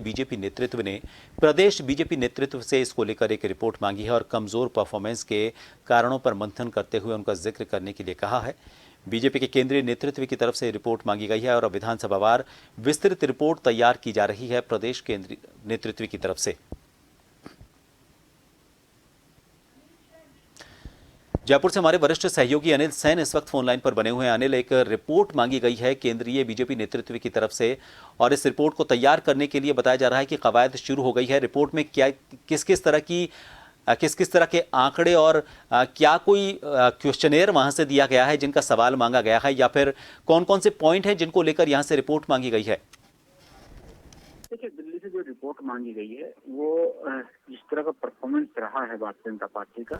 BJP नेतृत्व ने प्रदेश BJP नेतृत्व से इसको लेकर एक रिपोर्ट मांगी है और कमजोर परफॉर्मेंस के कारणों पर मंथन करते हुए उनका जिक्र करने के लिए कहा है। बीजेपी के केंद्रीय नेतृत्व की तरफ से रिपोर्ट मांगी गई है और अब विधानसभावार विस्तृत रिपोर्ट तैयार की जा रही है प्रदेश केंद्रीय नेतृत्व की तरफ से। जयपुर से हमारे वरिष्ठ सहयोगी अनिल सैन इस वक्त फोन लाइन पर बने हुए हैं। अनिल, एक रिपोर्ट मांगी गई है केंद्रीय बीजेपी नेतृत्व की तरफ से और इस रिपोर्ट को तैयार करने के लिए बताया जा रहा है कि कवायद शुरू हो गई है। रिपोर्ट में क्या किस किस तरह के आंकड़े और क्या कोई क्वेश्चनेयर वहां से दिया गया है जिनका सवाल मांगा गया है, या फिर कौन कौन से पॉइंट हैं जिनको लेकर यहां से रिपोर्ट मांगी गई है? देखिए, दिल्ली से जो रिपोर्ट मांगी गई है वो जिस तरह का परफॉर्मेंस रहा है भारतीय जनता पार्टी का,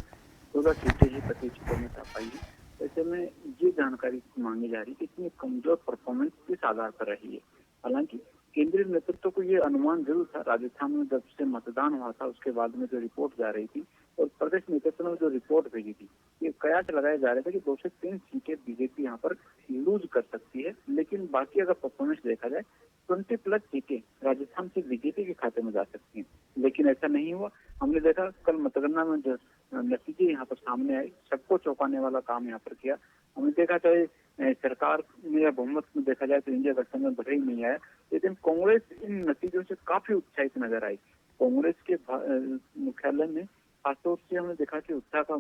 16 सीटें ही प्रत्येक क्षेत्र में आ पाई है। ऐसे में ये जानकारी मांगी जा रही है कि इतनी कमजोर परफॉर्मेंस किस आधार पर रही है। हालांकि केंद्रीय नेतृत्व को ये अनुमान जरूर था। राजस्थान में जब से मतदान हुआ था उसके बाद में जो रिपोर्ट जा रही थी और प्रदेश नेतृत्व ने जो रिपोर्ट भेजी थी, ये कयास लगाया जा रहा था कि 2 से 3 सीटें बीजेपी यहाँ पर लूज कर सकती है। लेकिन बाकी अगर परफॉर्मेंस देखा जाए 20+ सीटें राजस्थान से बीजेपी के खाते में जा सकती हैं, लेकिन ऐसा नहीं हुआ। हमने देखा कल मतगणना में जो नतीजे यहाँ पर सामने आए, सबको चौंकाने वाला काम यहाँ पर किया। हमने देखा चाहे सरकार में या बहुमत में देखा जाए तो इंडिया गठबंधन भले ही नहीं आया, लेकिन कांग्रेस इन नतीजों से काफी उत्साहित नजर आई। कांग्रेस के मुख्यालय में खासतौर से हमने देखा कि उत्साह का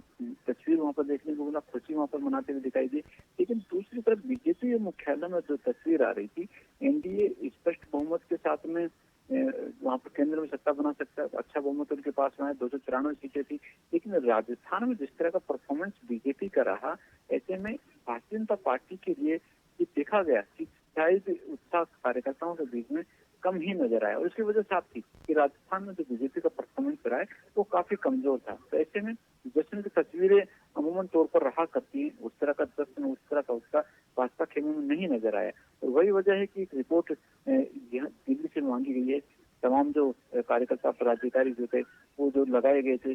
तस्वीर वहां पर देखने को मिला, खुशी वहां पर मनाते हुए दिखाई दी। लेकिन दूसरी तरफ बीजेपी मुख्यालय में जो तस्वीर आ रही थी, एनडीए स्पष्ट बहुमत के साथ में वहां पर केंद्र में सत्ता बना सकता है, अच्छा बहुमत उनके पास में है, 294 सीटें थी। लेकिन राजस्थान में जिस तरह का परफॉर्मेंस बीजेपी का रहा, ऐसे में भारतीय जनता पार्टी के लिए ये देखा गया कि शायद उत्साह कार्यकर्ताओं के बीच में कम ही नजर आया और इसकी वजह साफ थी कि राजस्थान में जो बीजेपी का परफॉर्मेंस रहा है वो काफी कमजोर था। तो ऐसे में जश्न की तस्वीरें अमूमन तौर पर रहा करती हैं, उस तरह का जश्न, उस तरह का उसका भाजपा खेमे में नहीं नजर आया। और वही वजह है कि एक रिपोर्ट यहाँ दिल्ली से मांगी गई है। तमाम जो कार्यकर्ता पदाधिकारी जो थे वो जो लगाए गए थे,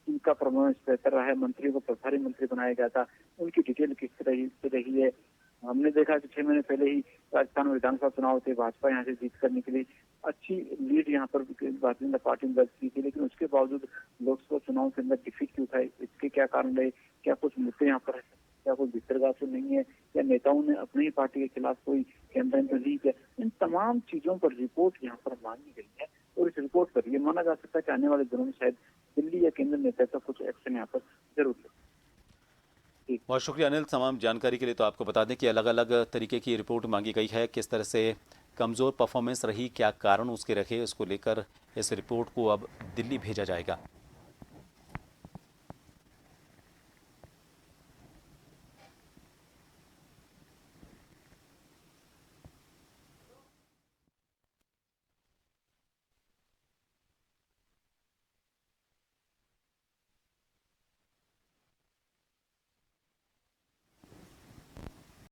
इनका परफॉर्मेंस बेहतर रहा है, मंत्रियों को प्रभारी मंत्री बनाया गया था, उनकी डिटेल किस तरह से रही है। हमने देखा कि 6 महीने पहले ही राजस्थान में विधानसभा चुनाव थे, भाजपा यहाँ से जीत करने के लिए अच्छी लीड यहाँ पर भारतीय जनता पार्टी ने दर्ज की थी, लेकिन उसके बावजूद लोकसभा चुनाव के अंदर डिफीट क्यों था, इसके क्या कारण रहे? क्या कुछ मुद्दे यहाँ पर है, क्या कोई भितरगाह तो नहीं है, या नेताओं ने अपनी ही पार्टी के खिलाफ कोई कैंपेन तो नहीं किया? इन तमाम चीजों पर रिपोर्ट यहाँ पर मांगी गई है और इस रिपोर्ट पर यह माना जा सकता है कि आने वाले दिनों में शायद दिल्ली या केंद्र नेतृत्व कुछ एक्शन यहाँ पर जरूर ले। बहुत शुक्रिया अनिल तमाम जानकारी के लिए। तो आपको बता दें कि अलग अलग तरीके की रिपोर्ट मांगी गई है, किस तरह से कमज़ोर परफॉर्मेंस रही, क्या कारण उसके रखे, उसको लेकर इस रिपोर्ट को अब दिल्ली भेजा जाएगा।